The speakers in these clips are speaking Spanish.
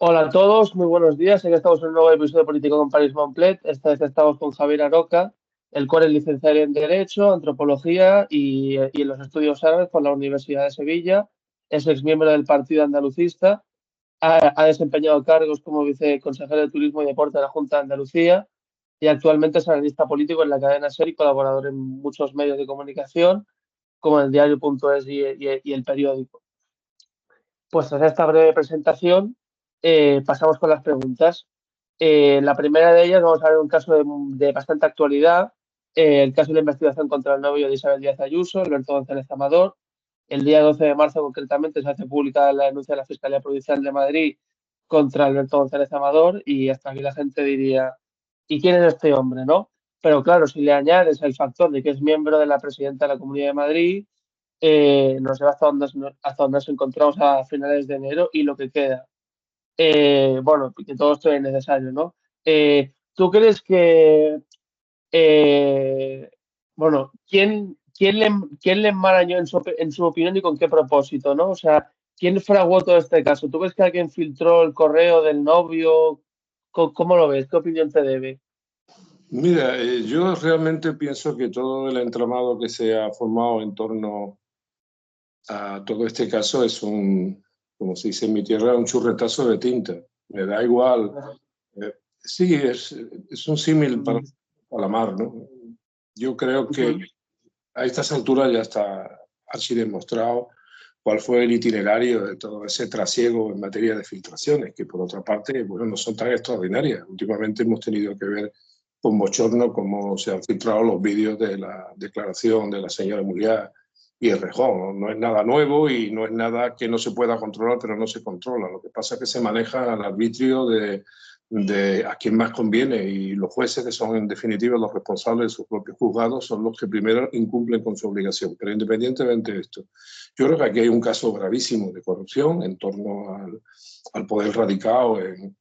Hola a todos, muy buenos días. Aquí estamos en un nuevo episodio de Político con Paris Montplet. Esta vez estamos con Javier Aroca, el cual es licenciado en Derecho, Antropología y en los Estudios Árabes por la Universidad de Sevilla. Es exmiembro del Partido Andalucista. Ha desempeñado cargos como viceconsejero de Turismo y Deporte de la Junta de Andalucía y actualmente es analista político en la cadena SER y colaborador en muchos medios de comunicación, como el diario.es y el periódico. Pues tras esta breve presentación, pasamos con las preguntas. La primera de ellas, vamos a ver un caso de bastante actualidad, el caso de la investigación contra el novio de Isabel Díaz Ayuso, Alberto González Amador. El día 12 de marzo, concretamente, se hace pública la denuncia de la Fiscalía Provincial de Madrid contra Alberto González Amador y hasta aquí la gente diría, ¿y quién es este hombre, no? Pero claro, si le añades el factor de que es miembro de la presidenta de la Comunidad de Madrid, nos lleva hasta donde nos encontramos a finales de enero y lo que queda. Bueno, que todo esto es necesario, ¿no? ¿Tú crees que, eh, bueno, quién le enmarañó en su opinión y con qué propósito, ¿no? O sea, ¿quién fraguó todo este caso? ¿Tú ves que alguien filtró el correo del novio? ¿Cómo lo ves? ¿Qué opinión te debe? Mira, yo realmente pienso que todo el entramado que se ha formado en torno a todo este caso es como se dice en mi tierra, un churretazo de tinta. Me da igual. Sí, es un símil para la mar, ¿no? Yo creo que a estas alturas ya está así demostrado cuál fue el itinerario de todo ese trasiego en materia de filtraciones, que por otra parte, bueno, no son tan extraordinarias. Últimamente hemos tenido que ver con bochorno cómo se han filtrado los vídeos de la declaración de la señora Muriá y el Rejón, ¿no? No es nada nuevo y no es nada que no se pueda controlar, pero no se controla. Lo que pasa es que se maneja al arbitrio de a quién más conviene, y los jueces, que son en definitiva los responsables de sus propios juzgados, son los que primero incumplen con su obligación. Pero independientemente de esto, yo creo que aquí hay un caso gravísimo de corrupción en torno al poder radicado en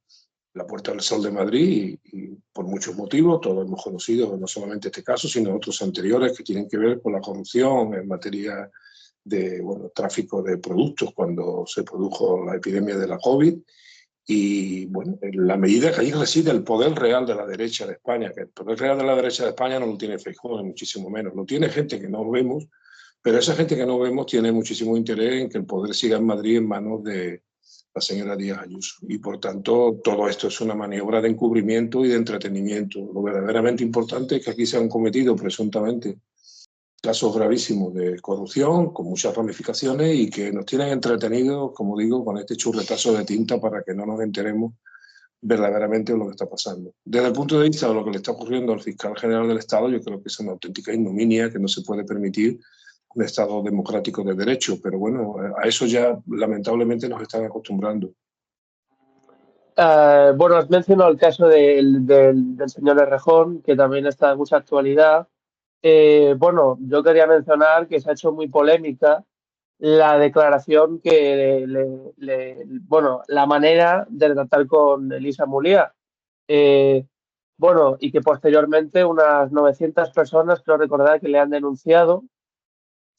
la Puerta del Sol de Madrid y por muchos motivos. Todos hemos conocido no solamente este caso, sino otros anteriores que tienen que ver con la corrupción en materia de tráfico de productos cuando se produjo la epidemia de la COVID. Y bueno, en la medida que ahí reside el poder real de la derecha de España, que el poder real de la derecha de España no lo tiene Feijóo, ni muchísimo menos, lo tiene gente que no vemos, pero esa gente que no vemos tiene muchísimo interés en que el poder siga en Madrid en manos de la señora Díaz Ayuso. Y por tanto, todo esto es una maniobra de encubrimiento y de entretenimiento. Lo verdaderamente importante es que aquí se han cometido presuntamente casos gravísimos de corrupción con muchas ramificaciones y que nos tienen entretenidos, como digo, con este churretazo de tinta para que no nos enteremos verdaderamente de lo que está pasando. Desde el punto de vista de lo que le está ocurriendo al fiscal general del Estado, yo creo que es una auténtica ignominia que no se puede permitir un Estado democrático de derecho, pero bueno, a eso ya lamentablemente nos están acostumbrando. Bueno, has mencionado el caso del señor Errejón, que también está de mucha actualidad. Bueno, yo quería mencionar que se ha hecho muy polémica la declaración bueno, la manera de tratar con Elisa Mulía. Bueno, y que posteriormente unas 900 personas, creo recordar, que le han denunciado.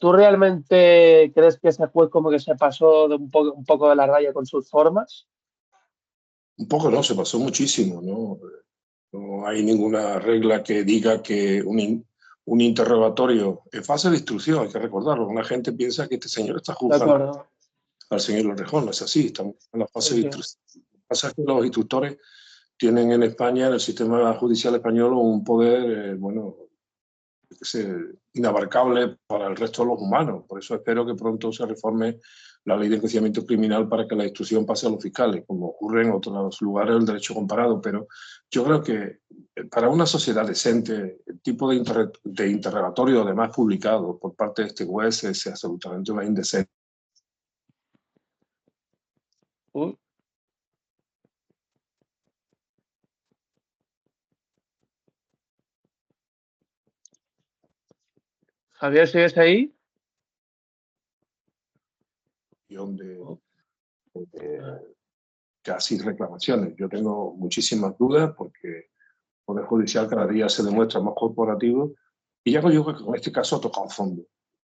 ¿Tú realmente crees que ese juez como que se pasó de un poco de la raya con sus formas? Un poco no, se pasó muchísimo, ¿no? No hay ninguna regla que diga que un interrogatorio en fase de instrucción, hay que recordarlo. Una gente piensa que este señor está De juzgando acuerdo. al señor Orrejón, no es así, estamos en la fase de Sí, sí. instrucción. Lo que pasa es que los instructores tienen en España, en el sistema judicial español, un poder, inabarcable para el resto de los humanos. Por eso espero que pronto se reforme la ley de enjuiciamiento criminal para que la instrucción pase a los fiscales, como ocurre en otros lugares del derecho comparado. Pero yo creo que para una sociedad decente, el tipo de interrogatorio además publicado por parte de este juez es absolutamente una indecencia. Uy, Javier, ¿sigues ahí? De casi reclamaciones. Yo tengo muchísimas dudas porque el Poder Judicial cada día se demuestra más corporativo y ya yo creo que con este caso ha tocado fondo.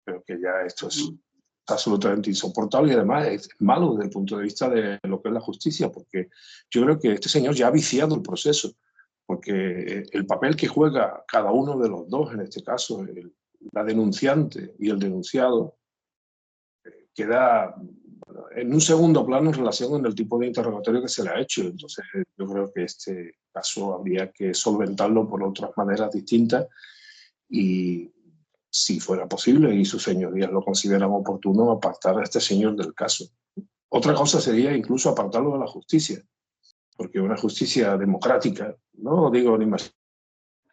Creo que ya esto es absolutamente insoportable y además es malo desde el punto de vista de lo que es la justicia, porque yo creo que este señor ya ha viciado el proceso, porque el papel que juega cada uno de los dos, en este caso la denunciante y el denunciado, queda en un segundo plano en relación con el tipo de interrogatorio que se le ha hecho. Entonces yo creo que este caso habría que solventarlo por otras maneras distintas y, si fuera posible, y sus señorías lo consideran oportuno, apartar a este señor del caso. Otra cosa sería incluso apartarlo de la justicia, porque una justicia democrática, no digo ni más.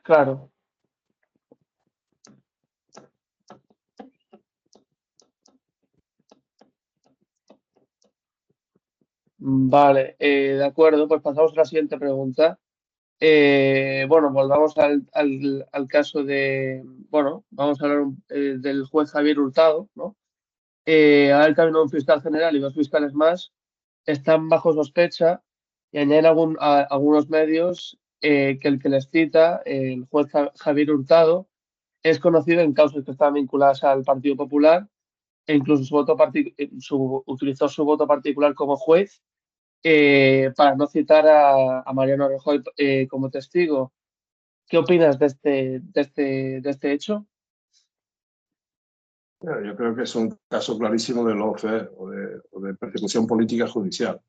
Claro. Vale, de acuerdo, pues pasamos a la siguiente pregunta. Bueno, volvamos al caso de, bueno, vamos a hablar del juez Javier Hurtado, ¿no? Ahora el camino de un fiscal general y dos fiscales más están bajo sospecha y añaden algunos medios que el que les cita, el juez Javier Hurtado, es conocido en causas que están vinculadas al Partido Popular e incluso utilizó su voto particular como juez para no citar a Mariano Rajoy como testigo. ¿Qué opinas de este hecho? Yo creo que es un caso clarísimo de lawfare o de persecución política judicial.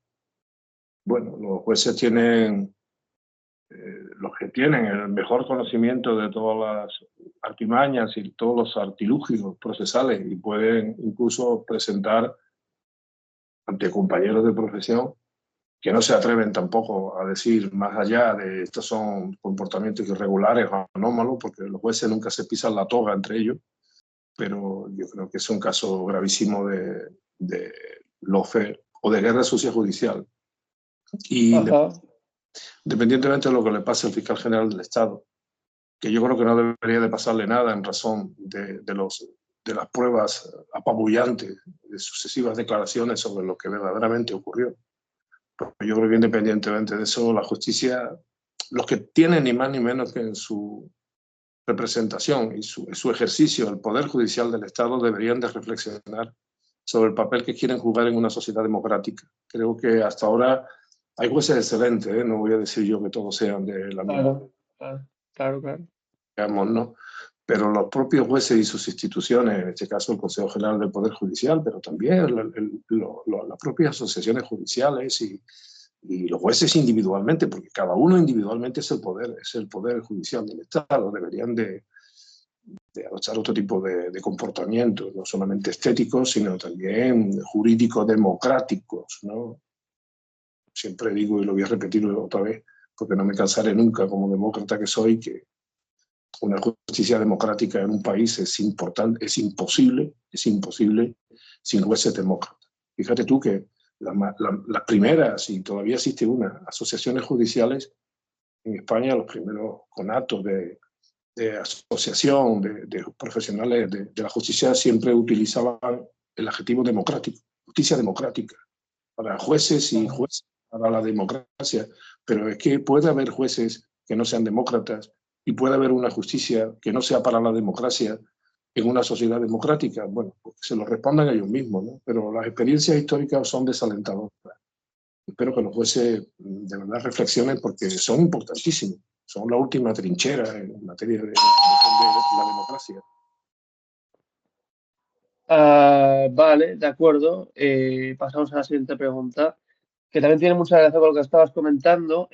Bueno, los jueces tienen, los que tienen el mejor conocimiento de todas las artimañas y todos los artilugios procesales y pueden incluso presentar ante compañeros de profesión que no se atreven tampoco a decir más allá de estos son comportamientos irregulares o anómalos, porque los jueces nunca se pisan la toga entre ellos, pero yo creo que es un caso gravísimo de lawfare o de guerra sucia judicial. Y independientemente de lo que le pase al fiscal general del Estado, que yo creo que no debería de pasarle nada en razón de las pruebas apabullantes de sucesivas declaraciones sobre lo que verdaderamente ocurrió. Yo creo que independientemente de eso, la justicia, los que tienen ni más ni menos que en su representación y su ejercicio, el poder judicial del Estado, deberían de reflexionar sobre el papel que quieren jugar en una sociedad democrática. Creo que hasta ahora hay jueces excelentes, no voy a decir yo que todos sean de la misma. Claro. Digamos, ¿no? Pero los propios jueces y sus instituciones, en este caso el Consejo General del Poder Judicial, pero también las propias asociaciones judiciales y los jueces individualmente, porque cada uno individualmente es el poder judicial del Estado, deberían de adoptar otro tipo de comportamientos, no solamente estéticos, sino también jurídico-democráticos, ¿no? Siempre digo, y lo voy a repetir otra vez, porque no me cansaré nunca como demócrata que soy, que una justicia democrática en un país es imposible sin jueces demócratas. Fíjate tú que las primeras, y todavía existe una, asociaciones judiciales en España, los primeros conatos de asociación de profesionales de la justicia siempre utilizaban el adjetivo democrático, justicia democrática, para jueces y jueces, para la democracia. Pero es que puede haber jueces que no sean demócratas y puede haber una justicia que no sea para la democracia en una sociedad democrática. Bueno, pues se lo respondan ellos mismos, ¿no? Pero las experiencias históricas son desalentadoras. Espero que los jueces de verdad reflexionen porque son importantísimos. Son la última trinchera en materia de la democracia. Vale, de acuerdo. Pasamos a la siguiente pregunta, que también tiene mucha relación con lo que estabas comentando.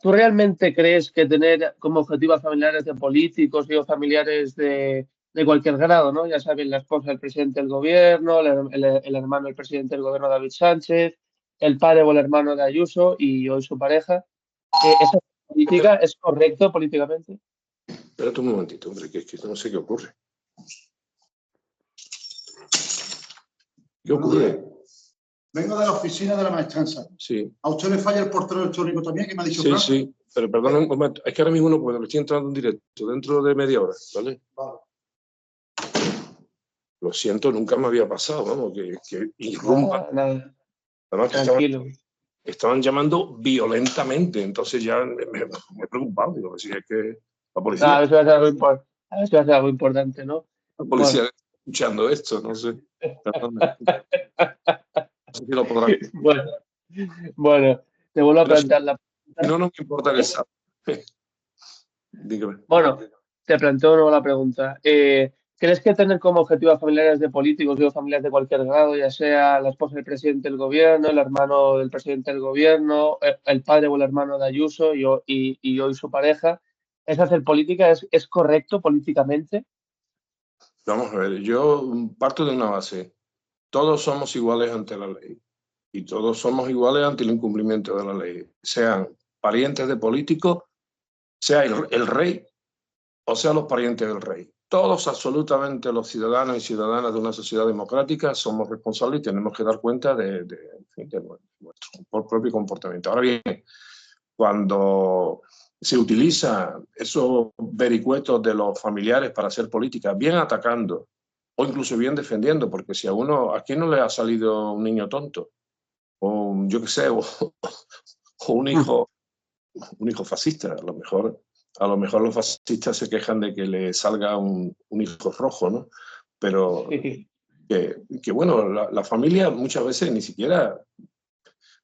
¿Tú realmente crees que tener como objetivo a familiares de políticos o familiares de cualquier grado, ¿no? Ya saben, la esposa del presidente del gobierno, el hermano del presidente del gobierno, David Sánchez, el padre o el hermano de Ayuso y hoy su pareja, ¿esa política es correcto políticamente? Espérate un momentito, hombre, que no sé qué ocurre. ¿Qué ocurre? Vengo de la oficina de la maestranza. Sí. ¿A usted le falla el portero electrónico también, que me ha dicho? Sí, sí, pero perdón un momento. Es que ahora mismo no puedo, me estoy entrando en directo, dentro de media hora, ¿vale? Vale. Lo siento, nunca me había pasado, vamos, que irrumpa. Nada. Además, Tranquilo. estaban llamando violentamente, entonces ya me he preocupado, digo, si es que la policía... A ver si va a ser algo importante, ¿no? La policía escuchando esto, no sé. Perdona. No sé si lo podrás. Bueno, te vuelvo a plantear la pregunta. Si no, no me importa que sea. Dígame. Bueno, te planteo de nuevo la pregunta. ¿Crees que tener como objetivo a familiares de políticos o familiares de cualquier grado, ya sea la esposa del presidente del gobierno, el hermano del presidente del gobierno, el padre o el hermano de Ayuso y hoy su pareja, es hacer política? ¿Es correcto políticamente? Vamos a ver, yo parto de una base. Todos somos iguales ante la ley y todos somos iguales ante el incumplimiento de la ley. Sean parientes de políticos, sea el rey o sean los parientes del rey. Todos, absolutamente, los ciudadanos y ciudadanas de una sociedad democrática somos responsables y tenemos que dar cuenta de nuestro propio comportamiento. Ahora bien, cuando se utiliza esos vericuetos de los familiares para hacer política, bien atacando o incluso bien defendiendo, porque si ¿a quién no le ha salido un niño tonto? O yo qué sé, o un hijo fascista. A lo mejor los fascistas se quejan de que le salga un hijo rojo, ¿no? Pero que bueno, la familia muchas veces ni siquiera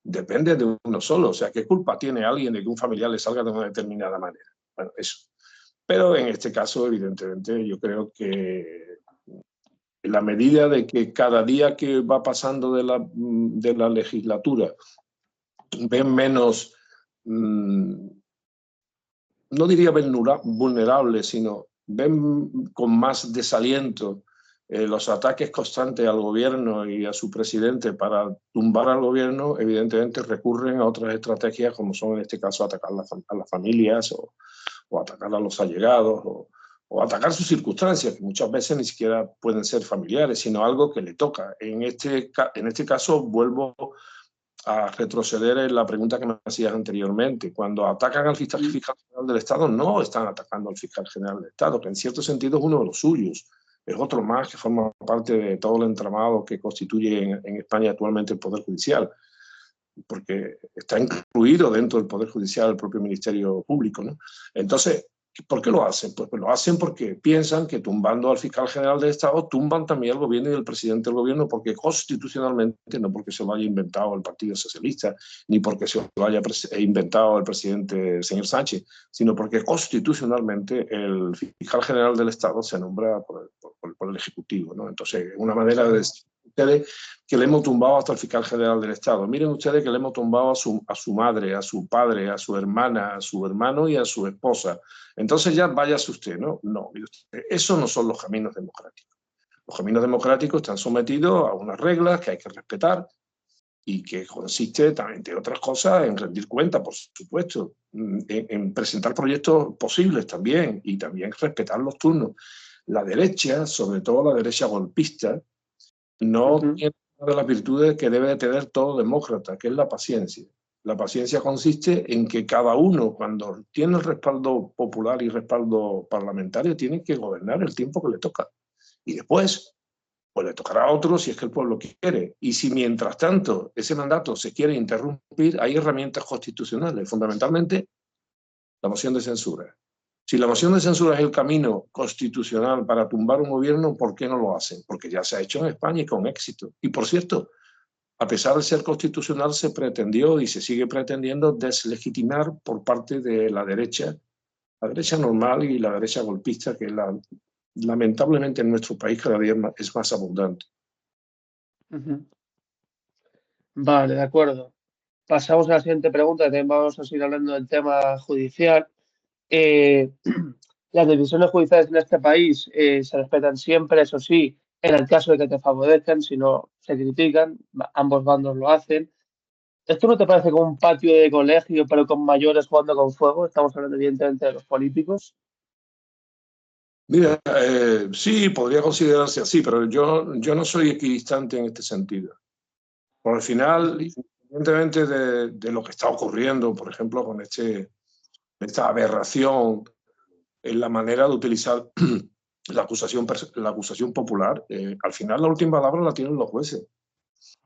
depende de uno solo. O sea, ¿qué culpa tiene alguien de que un familiar le salga de una determinada manera? Bueno, eso. Pero en este caso, evidentemente, yo creo que en la medida de que cada día que va pasando de la legislatura ven menos, no diría vulnerables, sino ven con más desaliento los ataques constantes al gobierno y a su presidente para tumbar al gobierno, evidentemente recurren a otras estrategias, como son en este caso atacar a las familias o atacar a los allegados o atacar sus circunstancias, que muchas veces ni siquiera pueden ser familiares, sino algo que le toca. En este caso vuelvo a retroceder en la pregunta que me hacías anteriormente. Cuando atacan al fiscal general del Estado, no están atacando al fiscal general del Estado, que en cierto sentido es uno de los suyos. Es otro más que forma parte de todo el entramado que constituye en España actualmente el Poder Judicial, porque está incluido dentro del Poder Judicial el propio Ministerio Público, ¿no? Entonces, ¿por qué lo hacen? Pues lo hacen porque piensan que tumbando al fiscal general del Estado tumban también al gobierno y al presidente del gobierno, porque constitucionalmente, no porque se lo haya inventado el Partido Socialista, ni porque se lo haya inventado el presidente, el señor Sánchez, sino porque constitucionalmente el fiscal general del Estado se nombra por el Ejecutivo, ¿no? Entonces, una manera de ustedes que le hemos tumbado hasta el fiscal general del Estado. Miren ustedes que le hemos tumbado a su madre, a su padre, a su hermana, a su hermano y a su esposa. Entonces ya váyase usted, ¿no? No, esos no son los caminos democráticos. Los caminos democráticos están sometidos a unas reglas que hay que respetar y que consiste, entre otras cosas, en rendir cuenta, por supuesto, en presentar proyectos posibles también y también respetar los turnos. La derecha, sobre todo la derecha golpista, no tiene una de las virtudes que debe de tener todo demócrata, que es la paciencia. La paciencia consiste en que cada uno, cuando tiene el respaldo popular y respaldo parlamentario, tiene que gobernar el tiempo que le toca. Y después, pues le tocará a otro si es que el pueblo quiere. Y si mientras tanto ese mandato se quiere interrumpir, hay herramientas constitucionales, fundamentalmente la moción de censura. Si la moción de censura es el camino constitucional para tumbar un gobierno, ¿por qué no lo hacen? Porque ya se ha hecho en España y con éxito. Y por cierto, a pesar de ser constitucional, se pretendió y se sigue pretendiendo deslegitimar por parte de la derecha normal y la derecha golpista, que lamentablemente en nuestro país cada día es más abundante. Vale, de acuerdo. Pasamos a la siguiente pregunta, también vamos a seguir hablando del tema judicial. Las decisiones judiciales en este país se respetan siempre, eso sí, en el caso de que te favorezcan, si no se critican, ambos bandos lo hacen. ¿Esto no te parece como un patio de colegio, pero con mayores jugando con fuego? Estamos hablando evidentemente de los políticos. Mira, sí, podría considerarse así, pero yo no soy equidistante en este sentido. Por el final, independientemente de lo que está ocurriendo, por ejemplo, con esta aberración en la manera de utilizar la acusación popular, al final la última palabra la tienen los jueces.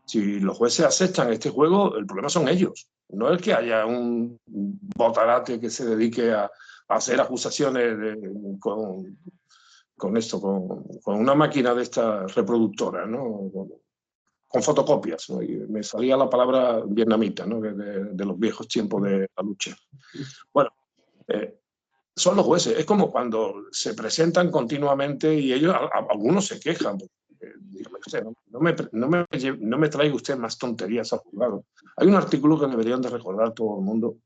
Si los jueces aceptan este juego, el problema son ellos. No es que haya un botarate que se dedique a hacer acusaciones con esto, con una máquina de esta reproductora, ¿no? Con fotocopias, ¿no? Y me salía la palabra vietnamita, ¿no? De los viejos tiempos de la lucha. Bueno, son los jueces. Es como cuando se presentan continuamente y ellos, algunos se quejan. Dígame usted, no me traiga usted más tonterías al juzgado. Hay un artículo que deberían de recordar todo el mundo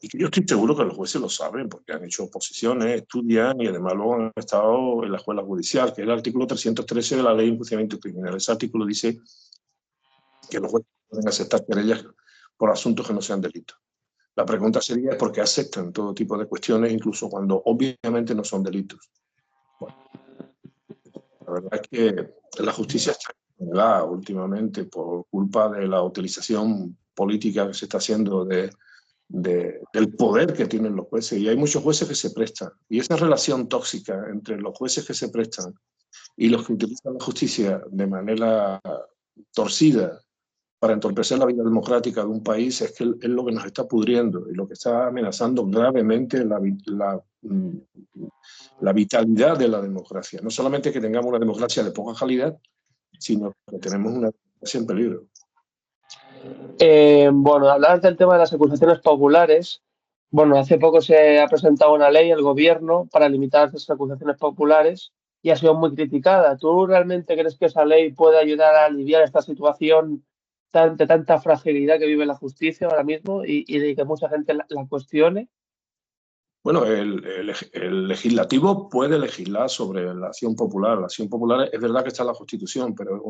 y que yo estoy seguro que los jueces lo saben porque han hecho oposiciones, estudian y además luego han estado en la escuela judicial, que es el artículo 313 de la Ley de Enjuiciamiento Criminal. Ese artículo dice que los jueces pueden aceptar querellas por asuntos que no sean delitos. La pregunta sería por qué aceptan todo tipo de cuestiones, incluso cuando obviamente no son delitos. Bueno, la verdad es que la justicia está condenada últimamente por culpa de la utilización política que se está haciendo del poder que tienen los jueces. Y hay muchos jueces que se prestan. Y esa relación tóxica entre los jueces que se prestan y los que utilizan la justicia de manera torcida para entorpecer la vida democrática de un país es lo que nos está pudriendo y lo que está amenazando gravemente la vitalidad de la democracia. No solamente que tengamos una democracia de poca calidad, sino que tenemos una democracia en peligro. Bueno, hablar del tema de las acusaciones populares. Bueno, hace poco se ha presentado una ley el gobierno para limitar esas acusaciones populares y ha sido muy criticada. ¿Tú realmente crees que esa ley puede ayudar a aliviar esta situación de tanta fragilidad que vive la justicia ahora mismo y de que mucha gente la cuestione? Bueno, el legislativo puede legislar sobre la acción popular. La acción popular es verdad que está en la Constitución, pero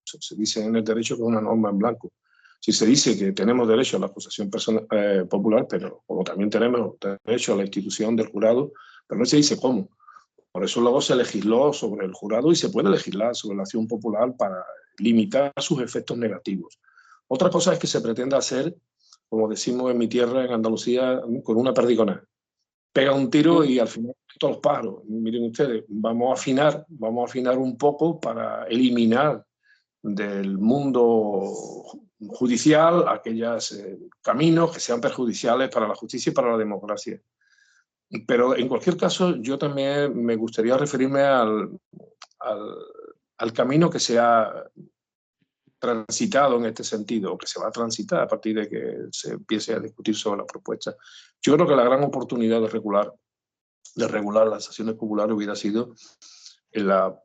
se dice en el derecho que es una norma en blanco. Si se dice que tenemos derecho a la acusación popular, pero como también tenemos derecho a la institución del jurado, pero no se dice cómo. Por eso luego se legisló sobre el jurado y se puede legislar sobre la acción popular para limitar sus efectos negativos. Otra cosa es que se pretenda hacer, como decimos en mi tierra, en Andalucía, con una perdigonada. Pega un tiro y al final todos los pájaros. Miren ustedes, vamos a afinar un poco para eliminar del mundo judicial aquellos caminos que sean perjudiciales para la justicia y para la democracia. Pero en cualquier caso, yo también me gustaría referirme al camino que se ha transitado en este sentido, o que se va a transitar a partir de que se empiece a discutir sobre la propuesta. Yo creo que la gran oportunidad de regular las acciones populares hubiera sido en la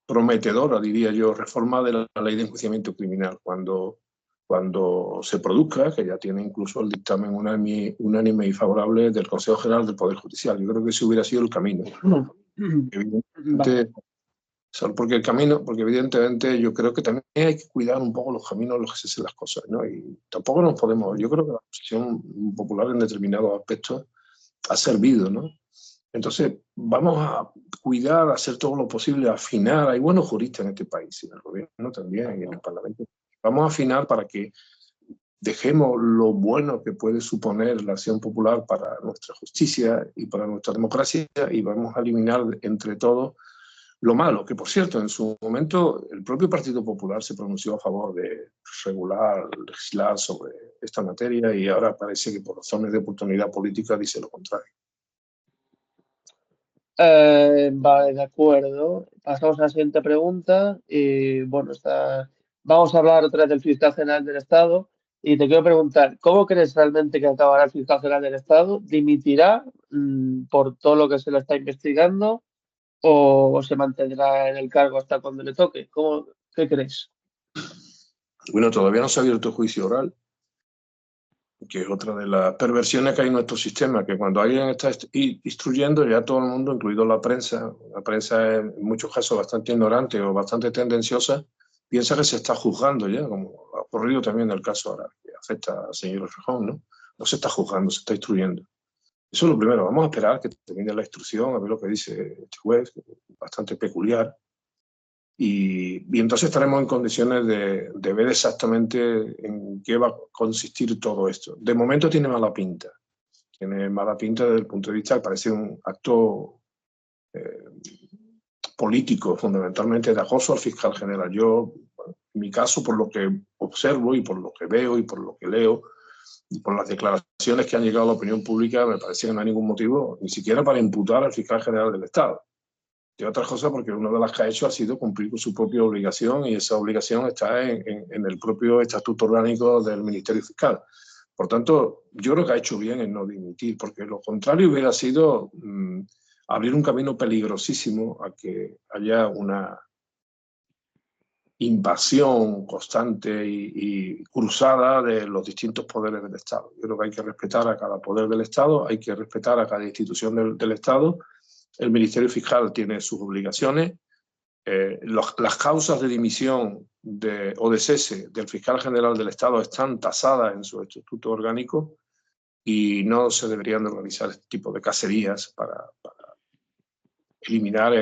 prometedora, diría yo, reforma de la Ley de Enjuiciamiento Criminal, cuando se produzca, que ya tiene incluso el dictamen unánime y favorable del Consejo General del Poder Judicial. Yo creo que ese hubiera sido el camino. Evidentemente, porque evidentemente yo creo que también hay que cuidar un poco los caminos en los que se hacen las cosas, ¿no? Y tampoco nos podemos, yo creo que la posición popular en determinados aspectos ha servido, ¿no? Entonces, vamos a cuidar, a hacer todo lo posible, a afinar. Hay buenos juristas en este país, en el gobierno también, y en el Parlamento. Vamos a afinar para que dejemos lo bueno que puede suponer la acción popular para nuestra justicia y para nuestra democracia y vamos a eliminar entre todos lo malo, que por cierto, en su momento el propio Partido Popular se pronunció a favor de legislar sobre esta materia y ahora parece que por razones de oportunidad política dice lo contrario. Vale, de acuerdo. Pasamos a la siguiente pregunta. Y bueno, vamos a hablar otra vez del fiscal general del Estado. Y te quiero preguntar, ¿cómo crees realmente que acabará el fiscal general del Estado? ¿Dimitirá por todo lo que se le está investigando o se mantendrá en el cargo hasta cuando le toque? ¿Qué crees? Bueno, todavía no se ha abierto juicio oral, que es otra de las perversiones que hay en nuestro sistema, que cuando alguien está instruyendo, ya todo el mundo, incluido la prensa en muchos casos bastante ignorante o bastante tendenciosa, piensa que se está juzgando ya, como ha ocurrido también en el caso ahora que afecta al señor Rejón, ¿no? No se está juzgando, se está instruyendo. Eso es lo primero, vamos a esperar que termine la instrucción, a ver lo que dice este juez, bastante peculiar. Y entonces estaremos en condiciones de ver exactamente en qué va a consistir todo esto. De momento tiene mala pinta. Tiene mala pinta desde el punto de vista, parece un acto político, fundamentalmente de acoso al fiscal general. Yo, en mi caso, por lo que observo y por lo que veo y por lo que leo, Y por las declaraciones que han llegado a la opinión pública, me parece que no hay ningún motivo, ni siquiera para imputar al fiscal general del Estado. Y otra cosa, porque una de las que ha hecho ha sido cumplir con su propia obligación, y esa obligación está en el propio estatuto orgánico del Ministerio Fiscal. Por tanto, yo creo que ha hecho bien en no dimitir, porque lo contrario hubiera sido abrir un camino peligrosísimo a que haya una invasión constante y cruzada de los distintos poderes del Estado. Yo creo que hay que respetar a cada poder del Estado, hay que respetar a cada institución del Estado. El Ministerio Fiscal tiene sus obligaciones. Las causas de dimisión o de cese del fiscal general del Estado están tasadas en su estatuto orgánico y no se deberían de organizar este tipo de cacerías para eliminar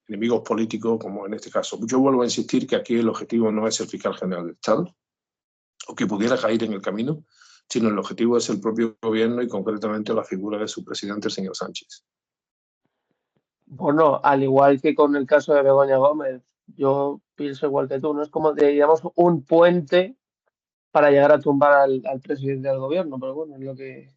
enemigos políticos, como en este caso. Yo vuelvo a insistir que aquí el objetivo no es el fiscal general del Estado, o que pudiera caer en el camino, sino el objetivo es el propio gobierno y concretamente la figura de su presidente, el señor Sánchez. Bueno, al igual que con el caso de Begoña Gómez, yo pienso igual que tú, ¿no? Es como, digamos, un puente para llegar a tumbar al presidente del gobierno, pero bueno, es lo que...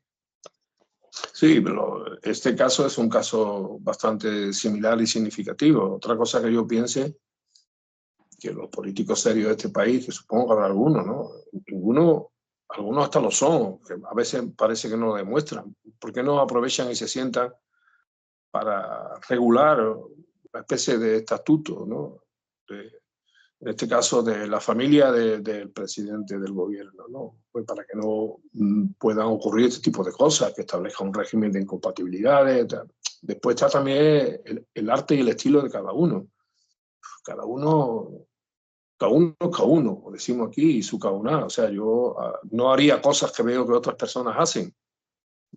Sí, pero este caso es un caso bastante similar y significativo. Otra cosa que yo piense, que los políticos serios de este país, que supongo que habrá algunos, ¿no? Algunos hasta lo son, que a veces parece que no lo demuestran. ¿Por qué no aprovechan y se sientan para regular una especie de estatuto, ¿no? En este caso de la familia del presidente del gobierno, ¿no? Pues para que no puedan ocurrir este tipo de cosas, que establezca un régimen de incompatibilidades. Después está también el arte y el estilo de cada uno. Cada uno, como decimos aquí, y su cauná. O sea, yo no haría cosas que veo que otras personas hacen,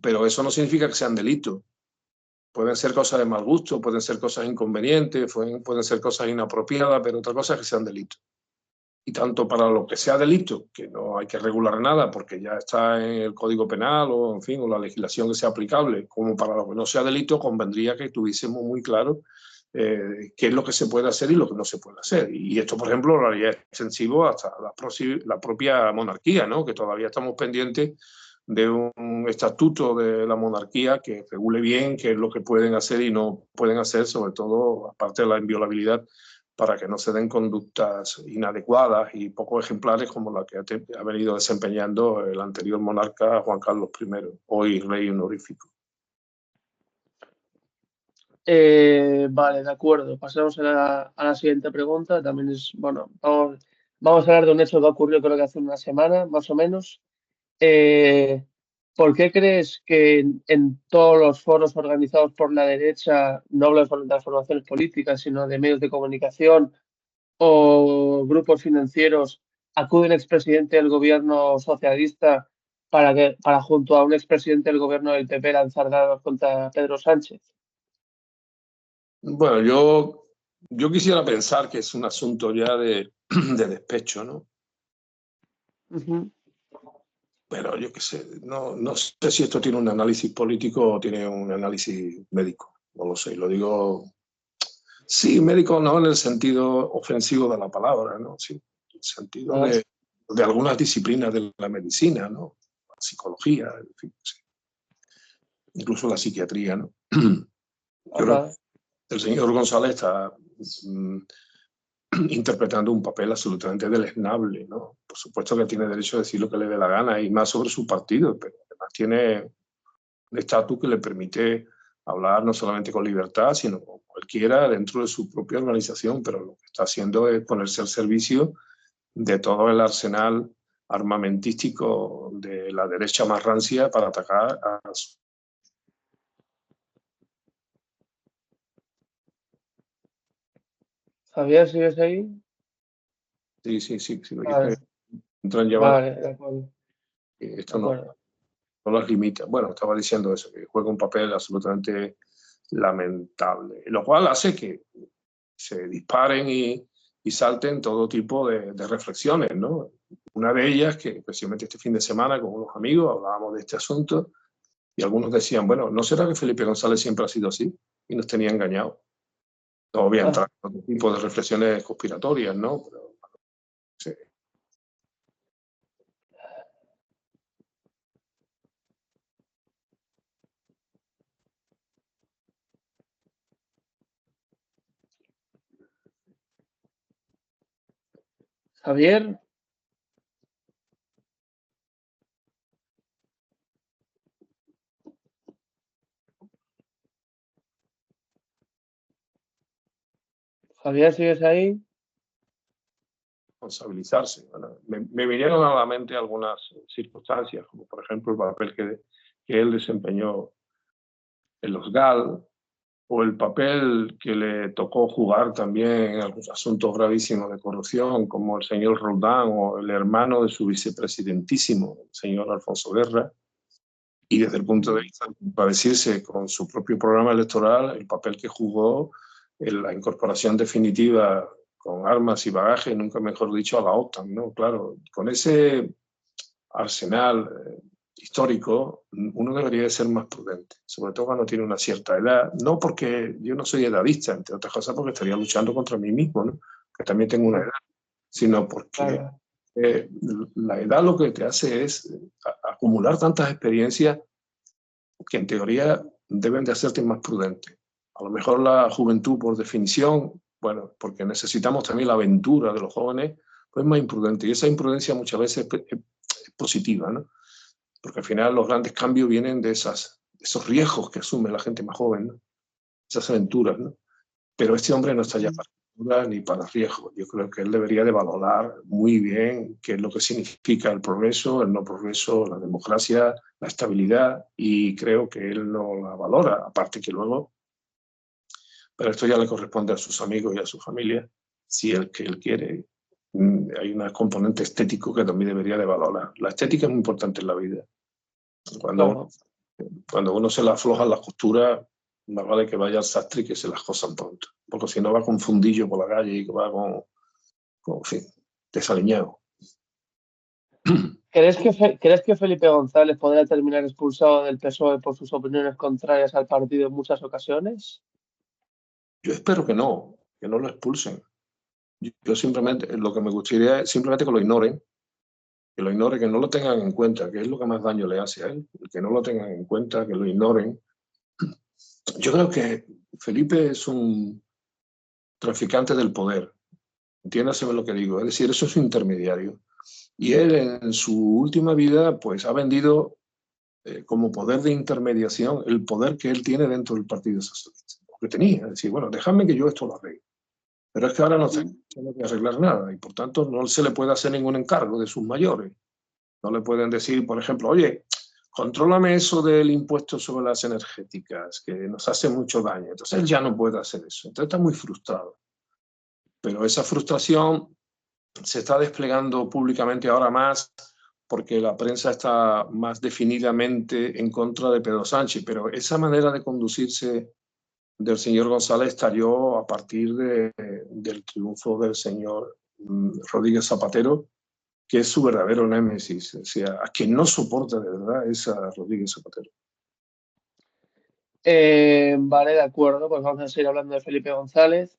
pero eso no significa que sean delitos. Pueden ser cosas de mal gusto, pueden ser cosas inconvenientes, pueden ser cosas inapropiadas, pero otra cosa es que sean delitos. Y tanto para lo que sea delito, que no hay que regular nada porque ya está en el Código Penal o, en fin, o la legislación que sea aplicable, como para lo que no sea delito, convendría que tuviésemos muy claro qué es lo que se puede hacer y lo que no se puede hacer. Y esto, por ejemplo, lo haría extensivo hasta la propia monarquía, ¿no? Que todavía estamos pendientes de un estatuto de la monarquía que regule bien qué es lo que pueden hacer y no pueden hacer, sobre todo, aparte de la inviolabilidad, para que no se den conductas inadecuadas y poco ejemplares como la que ha venido desempeñando el anterior monarca Juan Carlos I, hoy rey honorífico. Vale, de acuerdo. Pasamos a la siguiente pregunta. También es, bueno, vamos a hablar de un hecho que ocurrió creo que hace una semana, más o menos. ¿Por qué crees que en todos los foros organizados por la derecha, no hablo de las formaciones políticas, sino de medios de comunicación o grupos financieros, acude un expresidente del gobierno socialista para junto a un expresidente del gobierno del PP lanzar dardos contra Pedro Sánchez? Bueno, yo quisiera pensar que es un asunto ya de despecho, ¿no? Uh-huh. Pero yo qué sé, no sé si esto tiene un análisis político o tiene un análisis médico, no lo sé, lo digo, sí, médico no en el sentido ofensivo de la palabra, ¿no? Sí, en el sentido de algunas disciplinas de la medicina, ¿no? La psicología, en fin, sí. Incluso la psiquiatría, ¿no? Yo creo que el señor González está interpretando un papel absolutamente deleznable, ¿no? Por supuesto que tiene derecho a decir lo que le dé la gana y más sobre su partido, pero además tiene un estatus que le permite hablar no solamente con libertad, sino con cualquiera dentro de su propia organización, pero lo que está haciendo es ponerse al servicio de todo el arsenal armamentístico de la derecha más rancia para atacar a su... Javier, ¿sigues ahí? Sí, Vale, entran llamadas. vale, de acuerdo. Esto no las limita. Bueno, estaba diciendo eso, que juega un papel absolutamente lamentable, lo cual hace que se disparen y salten todo tipo de reflexiones, ¿no? Una de ellas, que especialmente este fin de semana con unos amigos hablábamos de este asunto y algunos decían, bueno, ¿no será que Felipe González siempre ha sido así y nos tenía engañados? No voy a entrar en otro tipo de reflexiones conspiratorias, ¿no? Pero, sí. Javier. Javier, ¿sigues ahí? Responsabilizarse. Bueno, me vinieron a la mente algunas circunstancias, como por ejemplo el papel que él desempeñó en los GAL, o el papel que le tocó jugar también en algunos asuntos gravísimos de corrupción, como el señor Roldán o el hermano de su vicepresidentísimo, el señor Alfonso Guerra, y desde el punto de vista de compadecirse con su propio programa electoral, el papel que jugó en la incorporación definitiva con armas y bagaje, nunca mejor dicho, a la OTAN, ¿no? Claro, con ese arsenal histórico, uno debería de ser más prudente, sobre todo cuando tiene una cierta edad, no porque yo no soy edadista, entre otras cosas porque estaría luchando contra mí mismo, ¿no? Que también tengo una edad, sino porque la edad lo que te hace es acumular tantas experiencias que en teoría deben de hacerte más prudente. A lo mejor la juventud, por definición, bueno, porque necesitamos también la aventura de los jóvenes, pues es más imprudente. Y esa imprudencia muchas veces es positiva, ¿no? Porque al final los grandes cambios vienen de esos riesgos que asume la gente más joven, ¿no? Esas aventuras, ¿no? Pero este hombre no está ya para aventuras ni para riesgos. Yo creo que él debería de valorar muy bien qué es lo que significa el progreso, el no progreso, la democracia, la estabilidad, y creo que él no la valora, aparte que luego, pero esto ya le corresponde a sus amigos y a su familia, si él que él quiere. Hay un componente estético que también debería de valorar. La estética es muy importante en la vida. Cuando uno se le afloja las costuras, más vale que vaya al sastre y que se las cosan pronto. Porque si no va con fundillo por la calle y que va con en fin, desaliñado. ¿Crees que Felipe González podrá terminar expulsado del PSOE por sus opiniones contrarias al partido en muchas ocasiones? Yo espero que no lo expulsen. Yo simplemente, lo que me gustaría es simplemente que lo ignoren, que no lo tengan en cuenta, que es lo que más daño le hace a él, que no lo tengan en cuenta, que lo ignoren. Yo creo que Felipe es un traficante del poder, entiéndaseme lo que digo, es decir, eso es un intermediario. Y él en su última vida pues ha vendido como poder de intermediación el poder que él tiene dentro del Partido Socialista, lo que tenía, es decir, bueno, déjame que yo esto lo arregle. Pero es que ahora no tiene que arreglar nada y por tanto no se le puede hacer ningún encargo de sus mayores. No le pueden decir, por ejemplo, oye, contrólame eso del impuesto sobre las energéticas, que nos hace mucho daño. Entonces él ya no puede hacer eso. Entonces está muy frustrado. Pero esa frustración se está desplegando públicamente ahora más porque la prensa está más definidamente en contra de Pedro Sánchez. Pero esa manera de conducirse del señor González estalló a partir del triunfo del señor Rodríguez Zapatero, que es su verdadero némesis. O sea, a quien no soporta de verdad es a Rodríguez Zapatero. Vale, de acuerdo, pues vamos a seguir hablando de Felipe González.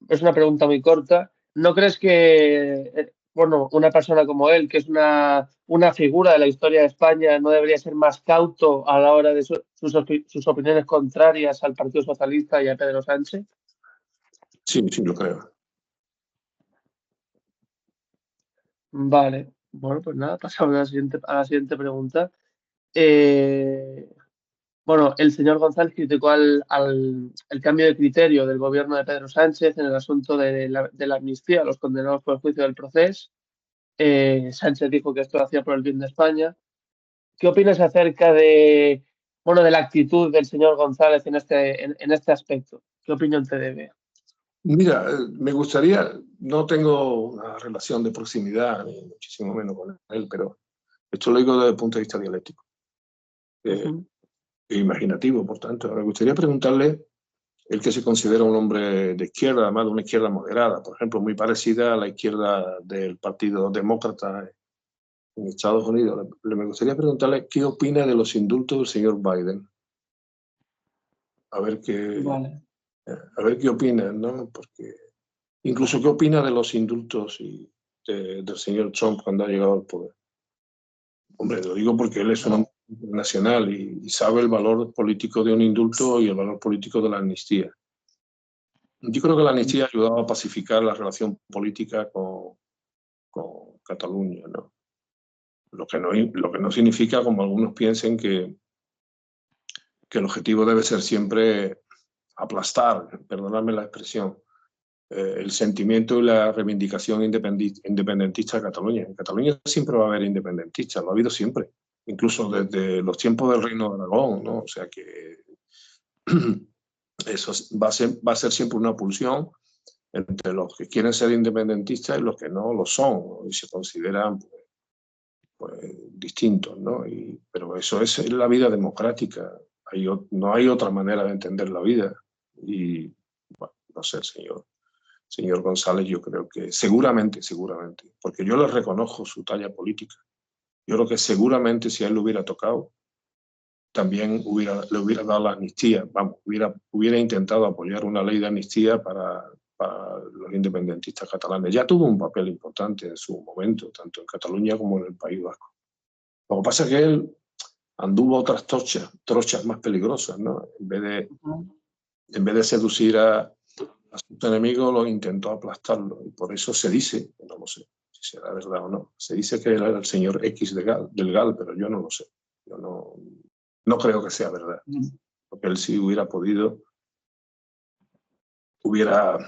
Es una pregunta muy corta. ¿No crees que, bueno, una persona como él, que es una figura de la historia de España, no debería ser más cauto a la hora de sus opiniones contrarias al Partido Socialista y a Pedro Sánchez? Sí, sí, lo creo. Vale, bueno, pues nada, pasamos a la siguiente pregunta. Bueno, el señor González criticó el cambio de criterio del gobierno de Pedro Sánchez en el asunto de la amnistía a los condenados por el juicio del proceso. Sánchez dijo que esto lo hacía por el bien de España. ¿Qué opinas acerca de la actitud del señor González en este aspecto? ¿Qué opinión te debe? Mira, me gustaría, no tengo una relación de proximidad, ni muchísimo menos con él, pero esto lo digo desde el punto de vista dialéctico. Imaginativo, por tanto. Me gustaría preguntarle, él que se considera un hombre de izquierda, además de una izquierda moderada, por ejemplo, muy parecida a la izquierda del Partido Demócrata en Estados Unidos. Me gustaría preguntarle qué opina de los indultos del señor Biden. A ver qué opina, ¿no? Porque incluso qué opina de los indultos del señor Trump cuando ha llegado al poder. Hombre, lo digo porque él es un hombre internacional y sabe el valor político de un indulto y el valor político de la amnistía. Yo creo que la amnistía ha ayudado a pacificar la relación política con Cataluña, ¿no? Lo que no significa, como algunos piensen, que el objetivo debe ser siempre aplastar, perdonadme la expresión, el sentimiento y la reivindicación independentista de Cataluña. En Cataluña siempre va a haber independentistas, lo ha habido siempre, incluso desde los tiempos del Reino de Aragón, ¿no? O sea que eso va a ser siempre una pulsión entre los que quieren ser independentistas y los que no lo son y se consideran pues, distintos, ¿no? Pero eso es la vida democrática. No hay otra manera de entender la vida. Y, bueno, no sé, señor González, yo creo que seguramente, porque yo le reconozco su talla política. Yo creo que seguramente si a él le hubiera tocado, también le hubiera dado la amnistía. Vamos, hubiera intentado apoyar una ley de amnistía para los independentistas catalanes. Ya tuvo un papel importante en su momento, tanto en Cataluña como en el País Vasco. Lo que pasa es que él anduvo otras trochas más peligrosas, ¿no? En vez de seducir a sus enemigos, los intentó aplastarlos. Y por eso se dice, no lo sé si será verdad o no, se dice que él era el señor X del GAL, pero yo no lo sé. Yo no creo que sea verdad. Porque él sí hubiera podido, hubiera